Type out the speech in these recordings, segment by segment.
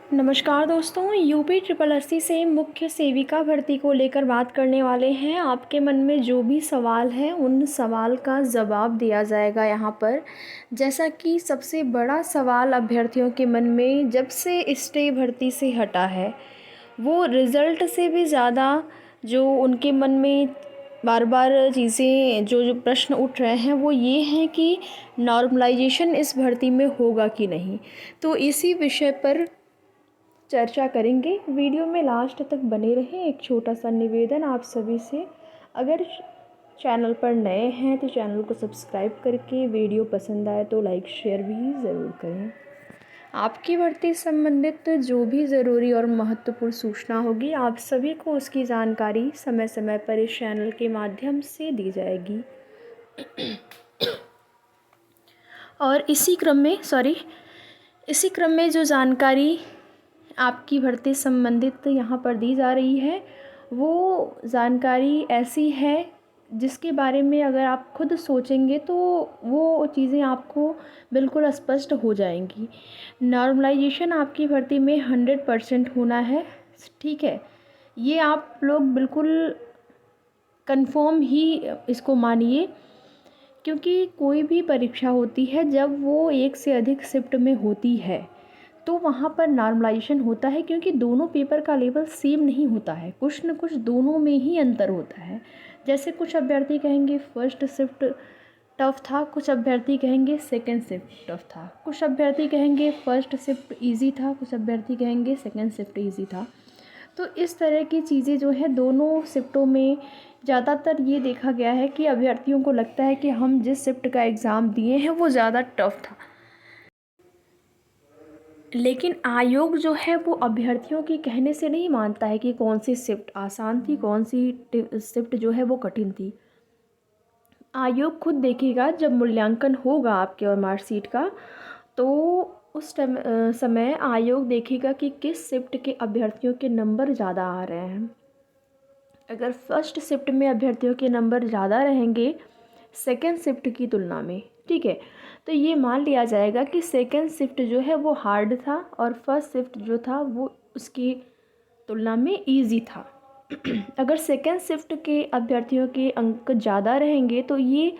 नमस्कार दोस्तों, UP triple SC से मुख्य सेविका भर्ती को लेकर बात करने वाले हैं। आपके मन में जो भी सवाल है उन सवाल का जवाब दिया जाएगा यहाँ पर। जैसा कि सबसे बड़ा सवाल अभ्यर्थियों के मन में जब से स्टे भर्ती से हटा है, वो रिज़ल्ट से भी ज़्यादा जो उनके मन में बार बार चीज़ें जो प्रश्न उठ रहे हैं वो ये हैं कि नॉर्मलाइजेशन इस भर्ती में होगा कि नहीं। तो इसी विषय पर चर्चा करेंगे। वीडियो में लास्ट तक बने रहें। एक छोटा सा निवेदन आप सभी से, अगर चैनल पर नए हैं तो चैनल को सब्सक्राइब करके, वीडियो पसंद आए तो लाइक शेयर भी ज़रूर करें। आपकी भर्ती संबंधित जो भी ज़रूरी और महत्वपूर्ण सूचना होगी, आप सभी को उसकी जानकारी समय समय पर इस चैनल के माध्यम से दी जाएगी। और इसी क्रम में जो जानकारी आपकी भर्ती संबंधित यहाँ पर दी जा रही है, वो जानकारी ऐसी है जिसके बारे में अगर आप खुद सोचेंगे तो वो चीज़ें आपको बिल्कुल स्पष्ट हो जाएंगी। नॉर्मलाइजेशन आपकी भर्ती में 100% होना है, ठीक है। ये आप लोग बिल्कुल कंफर्म ही इसको मानिए, क्योंकि कोई भी परीक्षा होती है जब वो एक से अधिक शिफ्ट में होती है तो वहाँ पर नॉर्मलाइजेशन होता है, क्योंकि दोनों पेपर का लेवल सेम नहीं होता है, कुछ न कुछ दोनों में ही अंतर होता है। जैसे कुछ अभ्यर्थी कहेंगे फर्स्ट शिफ्ट टफ था, कुछ अभ्यर्थी कहेंगे सेकंड शिफ्ट टफ था, कुछ अभ्यर्थी कहेंगे फर्स्ट शिफ्ट इजी था, कुछ अभ्यर्थी कहेंगे सेकंड शिफ्ट इजी था। तो इस तरह की चीज़ें जो है दोनों शिफ्टों में ज़्यादातर ये देखा गया है कि अभ्यर्थियों को लगता है कि हम जिस शिफ्ट का एग्ज़ाम दिए हैं वो ज़्यादा टफ था। लेकिन आयोग जो है वो अभ्यर्थियों के कहने से नहीं मानता है कि कौन सी शिफ्ट आसान थी, कौन सी शिफ्ट जो है वो कठिन थी। आयोग खुद देखेगा जब मूल्यांकन होगा आपके और मार्कशीट का, तो उस समय आयोग देखेगा कि किस शिफ्ट के अभ्यर्थियों के नंबर ज़्यादा आ रहे हैं। अगर फर्स्ट शिफ्ट में अभ्यर्थियों के नंबर ज़्यादा रहेंगे सेकेंड शिफ्ट की तुलना में, ठीक है, तो ये मान लिया जाएगा कि सेकेंड शिफ्ट जो है वो हार्ड था और फर्स्ट शिफ्ट जो था वो उसकी तुलना में इजी था। अगर सेकेंड शिफ्ट के अभ्यर्थियों के अंक ज़्यादा रहेंगे तो ये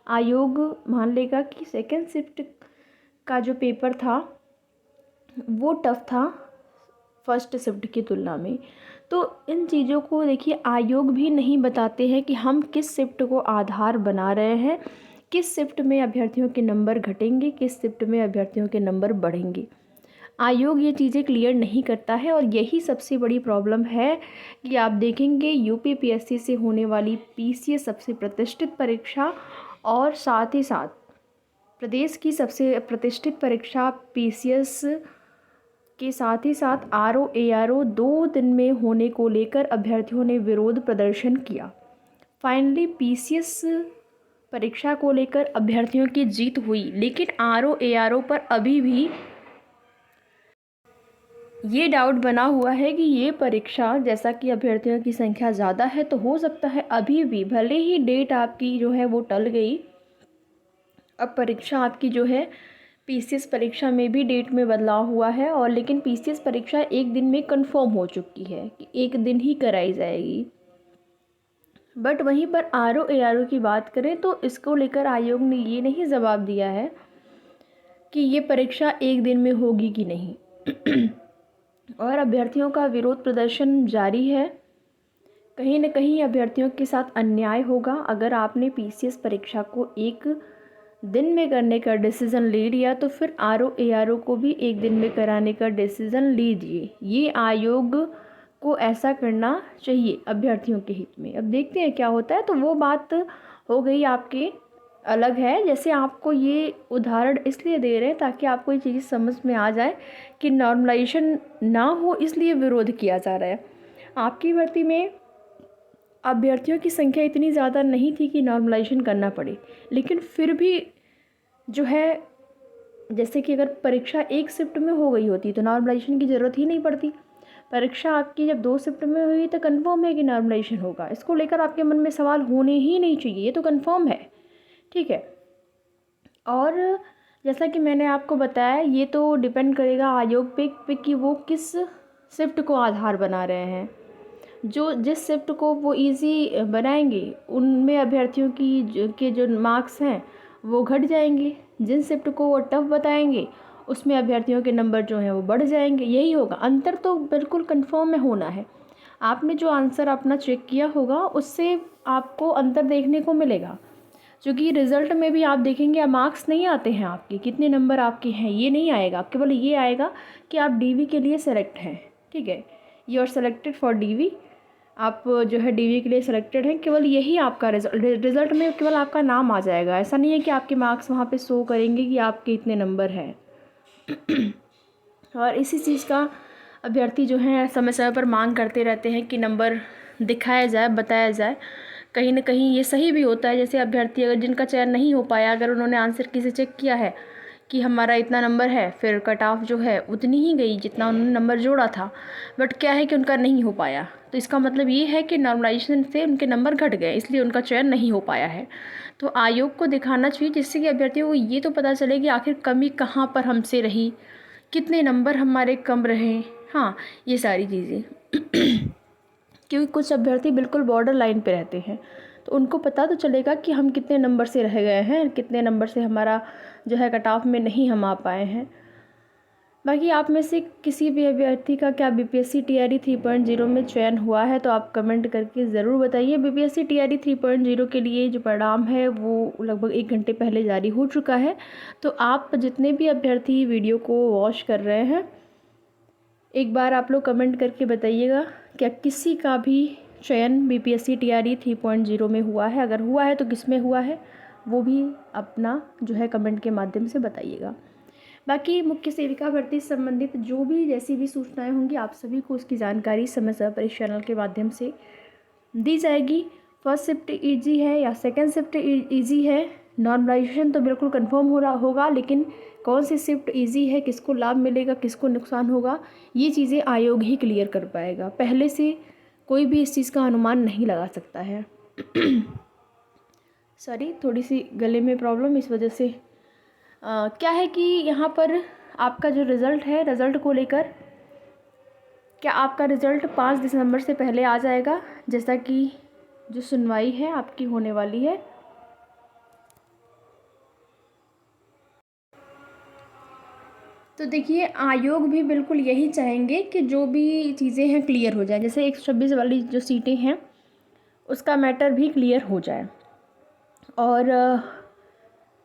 आयोग मान लेगा कि सेकेंड शिफ्ट का जो पेपर था वो टफ था फर्स्ट शिफ्ट की तुलना में। तो इन चीज़ों को देखिए, आयोग भी नहीं बताते हैं कि हम किस शिफ्ट को आधार बना रहे हैं, किस शिफ्ट में अभ्यर्थियों के नंबर घटेंगे, किस शिफ्ट में अभ्यर्थियों के नंबर बढ़ेंगे। आयोग ये चीज़ें क्लियर नहीं करता है और यही सबसे बड़ी प्रॉब्लम है कि आप देखेंगे यूपीपीएससी से होने वाली पीसीएस सबसे प्रतिष्ठित परीक्षा और साथ ही साथ प्रदेश की सबसे प्रतिष्ठित परीक्षा पीसीएस के साथ ही साथ आरओ एआरओ 2 दिन में होने को लेकर अभ्यर्थियों ने विरोध प्रदर्शन किया। फाइनली पीसीएस परीक्षा को लेकर अभ्यर्थियों की जीत हुई, लेकिन आरओ एआरओ पर अभी भी ये डाउट बना हुआ है कि ये परीक्षा, जैसा कि अभ्यर्थियों की संख्या ज़्यादा है तो हो सकता है अभी भी, भले ही डेट आपकी जो है वो टल गई, अब परीक्षा आपकी जो है पीसीएस परीक्षा में भी डेट में बदलाव हुआ है, और लेकिन पीसीएस परीक्षा एक दिन में कंफर्म हो चुकी है कि एक दिन ही कराई जाएगी। बट वहीं पर आरओ एआरओ की बात करें तो इसको लेकर आयोग ने ये नहीं जवाब दिया है कि ये परीक्षा एक दिन में होगी कि नहीं। और अभ्यर्थियों का विरोध प्रदर्शन जारी है। कहीं न कहीं अभ्यर्थियों के साथ अन्याय होगा। अगर आपने पीसीएस परीक्षा को एक दिन में करने का डिसीज़न ले लिया तो फिर आरओ एआरओ को भी एक दिन में कराने का डिसीज़न लीजिए। ये आयोग को ऐसा करना चाहिए अभ्यर्थियों के हित में। अब देखते हैं क्या होता है। तो वो बात हो गई आपके अलग है। जैसे आपको ये उदाहरण इसलिए दे रहे हैं ताकि आपको ये चीज़ समझ में आ जाए कि नॉर्मलाइजेशन ना हो, इसलिए विरोध किया जा रहा है। आपकी भर्ती में अभ्यर्थियों की संख्या इतनी ज़्यादा नहीं थी कि नॉर्मलाइजेशन करना पड़े, लेकिन फिर भी जो है, जैसे कि अगर परीक्षा एक शिफ्ट में हो गई होती तो नॉर्मलाइजेशन की ज़रूरत ही नहीं पड़ती। परीक्षा आपकी जब 2 शिफ्ट में हुई तो कंफर्म है कि नॉर्मलाइजेशन होगा। इसको लेकर आपके मन में सवाल होने ही नहीं चाहिए, ये तो कंफर्म है, ठीक है। और जैसा कि मैंने आपको बताया, ये तो डिपेंड करेगा आयोग पे कि वो किस शिफ्ट को आधार बना रहे हैं। जिस शिफ्ट को वो इजी बनाएंगे उनमें अभ्यर्थियों के जो मार्क्स हैं वो घट जाएंगे। जिन शिफ्ट को वो टफ बताएंगे उसमें अभ्यर्थियों के नंबर जो हैं वो बढ़ जाएंगे। यही होगा, अंतर तो बिल्कुल कंफर्म में होना है। आपने जो आंसर अपना चेक किया होगा उससे आपको अंतर देखने को मिलेगा, क्योंकि रिज़ल्ट में भी आप देखेंगे मार्क्स नहीं आते हैं आपके, कितने नंबर आपके हैं ये नहीं आएगा, केवल ये आएगा कि आप डीवी के लिए सेलेक्ट हैं। ठीक है, you are selected for DV, आप जो है डीवी के लिए सिलेक्टेड हैं, केवल यही आपका रिज़ल्ट में केवल आपका नाम आ जाएगा। ऐसा नहीं है कि आपके मार्क्स वहाँ पे शो करेंगे कि आपके इतने नंबर हैं। और इसी चीज़ का अभ्यर्थी जो है समय समय पर मांग करते रहते हैं कि नंबर दिखाया जाए, बताया जाए। कहीं ना कहीं ये सही भी होता है। जैसे अभ्यर्थी अगर जिनका चयन नहीं हो पाया, अगर उन्होंने आंसर की से चेक किया है कि हमारा इतना नंबर है, फिर कट ऑफ जो है उतनी ही गई जितना उन्होंने नंबर जोड़ा था, बट क्या है कि उनका नहीं हो पाया, तो इसका मतलब ये है कि नॉर्मलाइजेशन से उनके नंबर घट गए, इसलिए उनका चयन नहीं हो पाया है। तो आयोग को दिखाना चाहिए जिससे कि अभ्यर्थियों को ये तो पता चले कि आखिर कमी कहाँ पर हमसे रही, कितने नंबर हमारे कम रहे। हाँ, ये सारी चीज़ें क्योंकि कुछ अभ्यर्थी बिल्कुल बॉर्डर लाइन पे रहते हैं, तो उनको पता तो चलेगा कि हम कितने नंबर से रह गए हैं, कितने नंबर से हमारा जो है कट ऑफ में नहीं हम आ पाए हैं। बाकी आप में से किसी भी अभ्यर्थी का क्या बीपीएससी टीआरई 3.0 में चयन हुआ है तो आप कमेंट करके ज़रूर बताइए। बीपीएससी टीआरई 3.0 के लिए जो परिणाम है वो लगभग 1 घंटे पहले जारी हो चुका है। तो आप जितने भी अभ्यर्थी वीडियो को वॉच कर रहे हैं, एक बार आप लोग कमेंट करके बताइएगा क्या किसी का भी चयन बीपीएससी टीआरई 3.0 में हुआ है। अगर हुआ है तो किस में हुआ है वो भी अपना जो है कमेंट के माध्यम से बताइएगा। बाकी मुख्य सेविका भर्ती से संबंधित जो भी जैसी भी सूचनाएं होंगी आप सभी को उसकी जानकारी समय समय पर इस चैनल के माध्यम से दी जाएगी। फर्स्ट शिफ्ट ईजी है या सेकंड शिफ्ट ईजी है, नॉर्मलाइजेशन तो बिल्कुल कंफर्म हो रहा होगा, लेकिन कौन सी शिफ्ट ईजी है, किसको लाभ मिलेगा, किसको नुकसान होगा, ये चीज़ें आयोग ही क्लियर कर पाएगा। पहले से कोई भी इस चीज़ का अनुमान नहीं लगा सकता है। सॉरी, थोड़ी सी गले में प्रॉब्लम, इस वजह से क्या है कि यहाँ पर आपका जो रिज़ल्ट है, रिज़ल्ट को लेकर क्या आपका रिज़ल्ट 5 दिसंबर से पहले आ जाएगा, जैसा कि जो सुनवाई है आपकी होने वाली है। तो देखिए, आयोग भी बिल्कुल यही चाहेंगे कि जो भी चीज़ें हैं क्लियर हो जाए। जैसे 126 वाली जो सीटें हैं उसका मैटर भी क्लियर हो जाए, और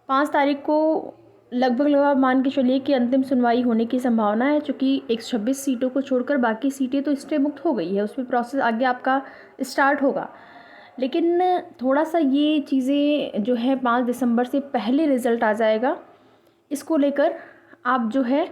5 तारीख को लगभग मान के चलिए कि अंतिम सुनवाई होने की संभावना है, चूँकि 126 सीटों को छोड़कर बाकी सीटें तो स्टे मुक्त हो गई है, उसमें प्रोसेस आगे आपका स्टार्ट होगा। लेकिन थोड़ा सा ये चीज़ें जो है 5 दिसंबर से पहले रिज़ल्ट आ जाएगा, इसको लेकर आप जो है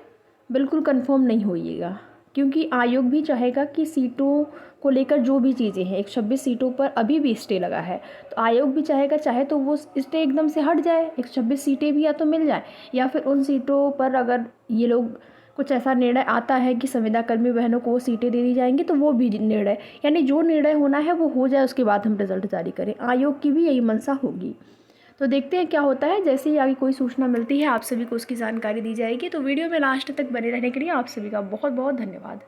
बिल्कुल कंफर्म नहीं होइएगा, क्योंकि आयोग भी चाहेगा कि सीटों को लेकर जो भी चीज़ें हैं, 126 सीटों पर अभी भी स्टे लगा है, तो आयोग भी चाहे तो वो स्टे एकदम से हट जाए, 126 सीटें भी या तो मिल जाए, या फिर उन सीटों पर अगर ये लोग कुछ ऐसा निर्णय आता है कि संविदा कर्मी बहनों को वो सीटें दे दी जाएंगी तो वो भी निर्णय, यानी जो निर्णय होना है वो हो जाए, उसके बाद हम रिज़ल्ट जारी करें। आयोग की भी यही मंशा होगी। तो देखते हैं क्या होता है। जैसे ही आगे कोई सूचना मिलती है आप सभी को उसकी जानकारी दी जाएगी। तो वीडियो में लास्ट तक बने रहने के लिए आप सभी का बहुत बहुत धन्यवाद।